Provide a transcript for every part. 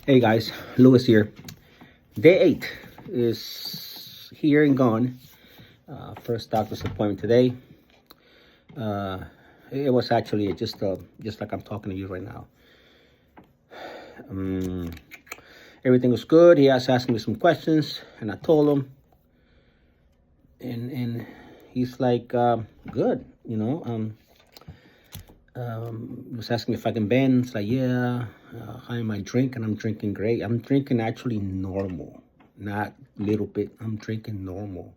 Hey guys, Lewis here. Day 8 is here and gone. First doctor's appointment today. Uh, it was actually just like I'm talking to you right now. Um, Everything was good. He was asking me some questions, and I told him, and he's like, good, He was asking me if I can bend. It's like, yeah. How am I drinking? I'm drinking great. I'm drinking actually normal, not little bit. I'm drinking normal,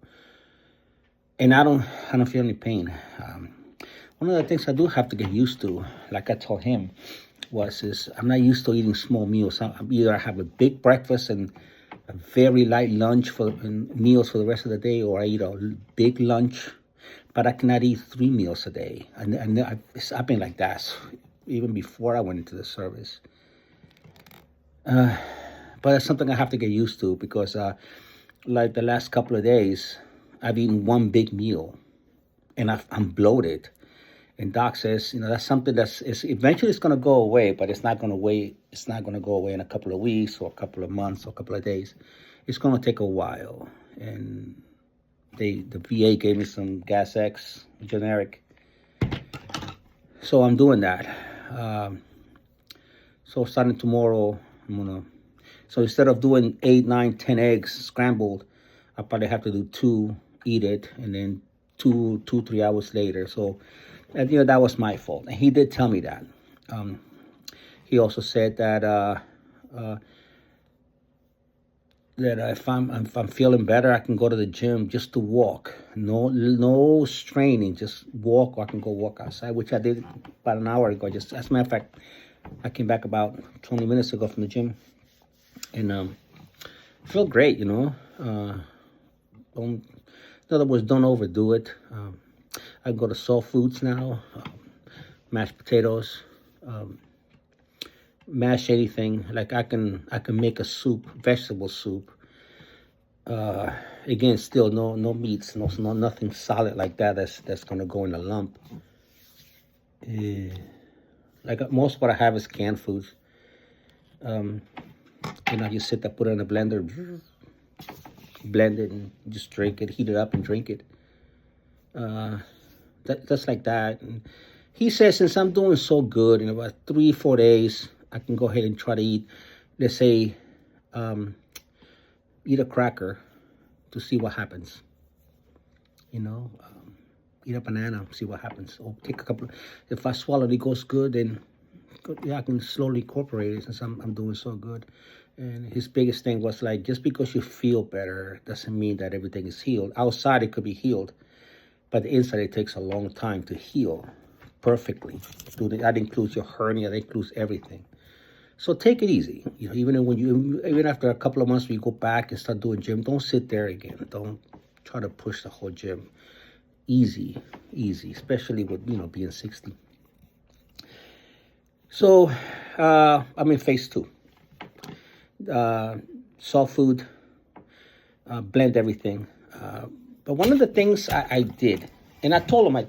and I don't feel any pain. One of the things I do have to get used to, like I told him, is I'm not used to eating small meals. Either I have a big breakfast and a very light lunch and meals for the rest of the day, or I eat a big lunch, but I cannot eat 3 meals a day. And I've been like that even before I went into the service. But it's something I have to get used to because, like the last couple of days, I've eaten one big meal, and I'm bloated. And doc says, that's something eventually it's going to go away, but it's not going to wait. It's not going to go away in a couple of weeks or a couple of months or a couple of days. It's going to take a while. And the VA gave me some Gas X generic, so I'm doing that. So starting tomorrow, so instead of doing 8, 9, 10 eggs scrambled, I probably have to do 2, eat it, and then 3 hours later. So, that was my fault, and he did tell me that. He also said that if I'm feeling better, I can go to the gym just to walk. No straining, just walk, or I can go walk outside, which I did about an hour ago. Just as a matter of fact, I came back about 20 minutes ago from the gym, and I feel great. Don't, in other words, don't overdo it. I go to soul foods now, mashed potatoes, mash anything. Like I can make a soup, vegetable soup. Again, still no meats, no nothing solid like that. That's gonna go in a lump. Like most of what I have is canned foods. I just sit there, put it in a blender, blend it, and just drink it. Heat it up and drink it. That's like that. And he says since I'm doing so good, in about 3-4 days, I can go ahead and try to eat, let's say, eat a cracker to see what happens. Eat a banana, see what happens. Or take a couple. If I swallow it, it goes good, then I can slowly incorporate it since I'm doing so good. And his biggest thing was like, just because you feel better doesn't mean that everything is healed. Outside, it could be healed, but the inside, it takes a long time to heal perfectly. That includes your hernia, that includes everything. So take it easy. Even after a couple of months, when you go back and start doing gym, don't sit there again. Don't try to push the whole gym. Easy, especially with being 60. So I'm in phase 2. Soft food, blend everything. But one of the things I did, and I told him I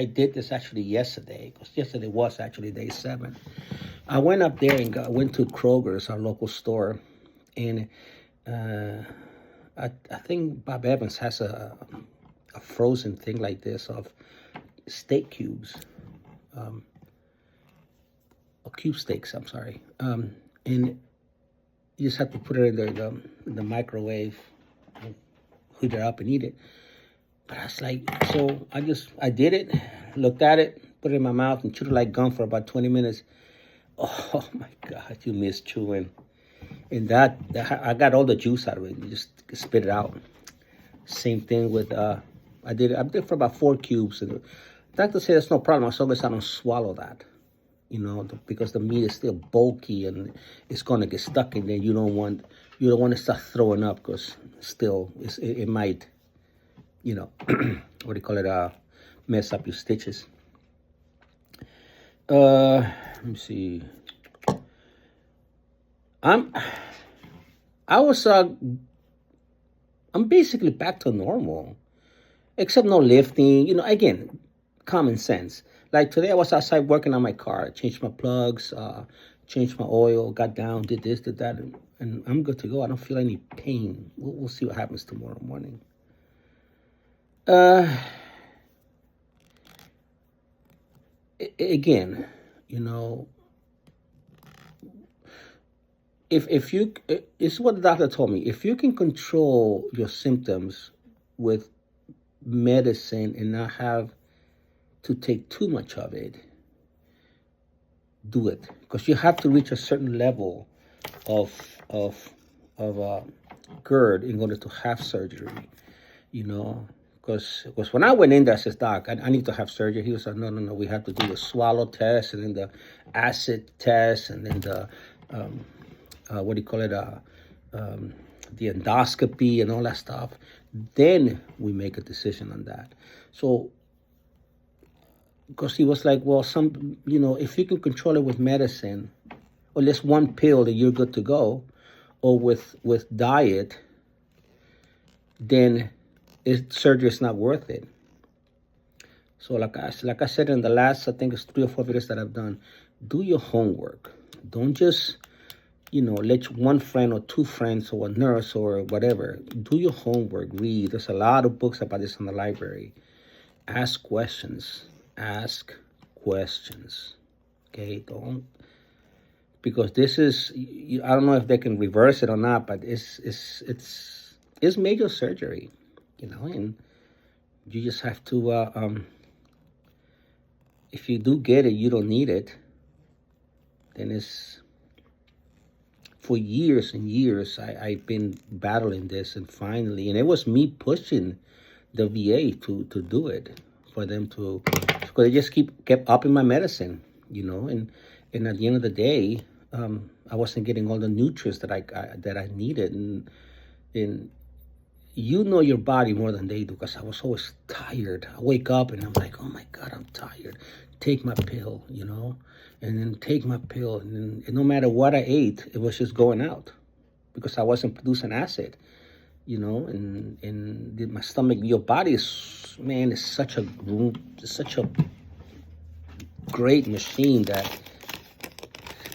did this actually yesterday, because yesterday was actually day 7. I went up there and went to Kroger's, our local store, and I think Bob Evans has a frozen thing like this of steak cubes, or cube steaks. I'm sorry, and you just have to put it in the microwave, heat it up, and eat it. But I was like, so I did it, looked at it, put it in my mouth, and chewed it like gum for about 20 minutes. Oh my God, you miss chewing. And that I got all the juice out of it. You just spit it out. Same thing with I did for about 4 cubes. And the doctor said that's no problem as long as I don't swallow that. Because the meat is still bulky and it's gonna get stuck in there. You don't want to start throwing up because still it might, what do you call it? Mess up your stitches. Let me see. I'm basically back to normal, except no lifting. Again, common sense. Like today, I was outside working on my car. I changed my plugs, changed my oil, got down, did this, did that, and I'm good to go. I don't feel any pain. We'll see what happens tomorrow morning. Again, you know, if you, it's what the doctor told me. If you can control your symptoms with medicine and not have to take too much of it, do it, because you have to reach a certain level of GERD in order to have surgery. You know, because when I went in there, I said, Doc, I need to have surgery. He was like, no, we have to do the swallow test and then the acid test and then the what do you call it, the endoscopy and all that stuff. Then we make a decision on that. So, because he was like, well, if you can control it with medicine, or just one pill that you're good to go, or with diet, then surgery is not worth it. So like I said in the last, I think it's 3 or 4 videos that I've done, do your homework. Don't just, let one friend or 2 friends or a nurse or whatever, do your homework, read. There's a lot of books about this in the library. Ask questions. Okay, because this is, I don't know if they can reverse it or not, but it's major surgery, and you just have to, if you do get it, you don't need it, then it's, for years and years, I've been battling this, and finally, and it was me pushing the VA to do it, for them to, because they just kept upping my medicine, and at the end of the day, I wasn't getting all the nutrients that I needed, and your body more than they do, because I was always tired. I wake up and I'm like, oh my God, I'm tired. Take my pill, and then take my pill, and no matter what I ate, it was just going out, because I wasn't producing acid, and my stomach, your body is, man, is such a great machine that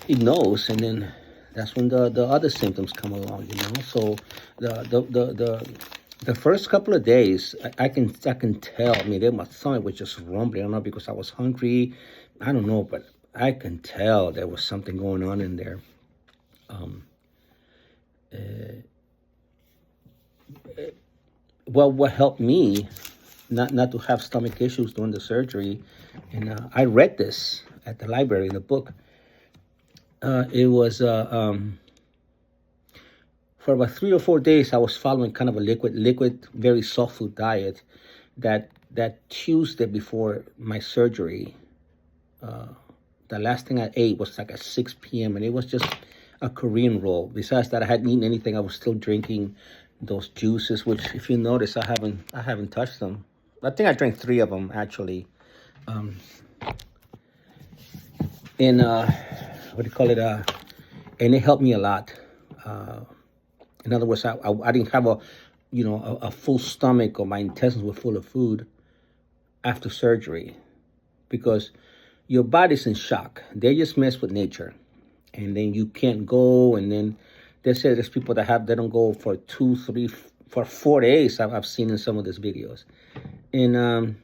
it knows, and then that's when the other symptoms come along, So the first couple of days, I can tell. I mean, my stomach was just rumbling. I don't know, because I was hungry. I don't know, but I can tell there was something going on in there. Well, what helped me not to have stomach issues during the surgery, and I read this at the library in the book. It was for about 3 or 4 days, I was following kind of a liquid, very soft food diet. That Tuesday before my surgery, the last thing I ate was like at 6 p.m. and it was just a Korean roll. Besides that, I hadn't eaten anything. I was still drinking those juices, which, if you notice, I haven't touched them. I think I drank 3 of them actually. And what do you call it? And it helped me a lot. In other words, I didn't have a full stomach, or my intestines were full of food after surgery, because your body's in shock. They just mess with nature, and then you can't go. And then they say there's people that they don't go for 2, 3, for 4 days. I've seen in some of these videos, and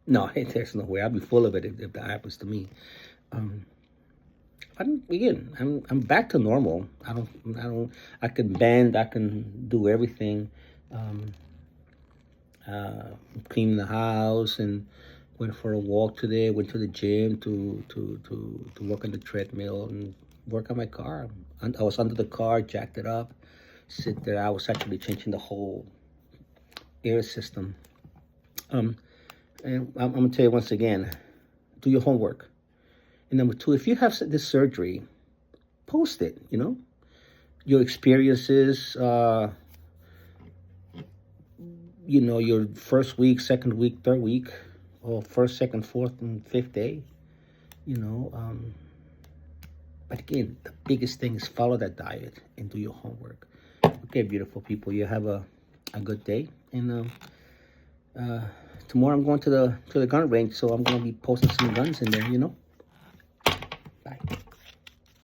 no, there's no way. I'll be full of it if that happens to me. I'm back to normal. I can bend, I can do everything. Clean the house, and went for a walk today. Went to the gym to work on the treadmill and work on my car. And I was under the car, jacked it up, sit there. I was actually changing the whole air system. And I'm gonna tell you once again, do your homework. And number 2, if you have this surgery, post it, your experiences, your first week, second week, third week, or first, second, fourth, and fifth day, But again, the biggest thing is follow that diet and do your homework. Okay, beautiful people, you have a good day. And tomorrow I'm going to the gun range, so I'm going to be posting some guns in there, Bye.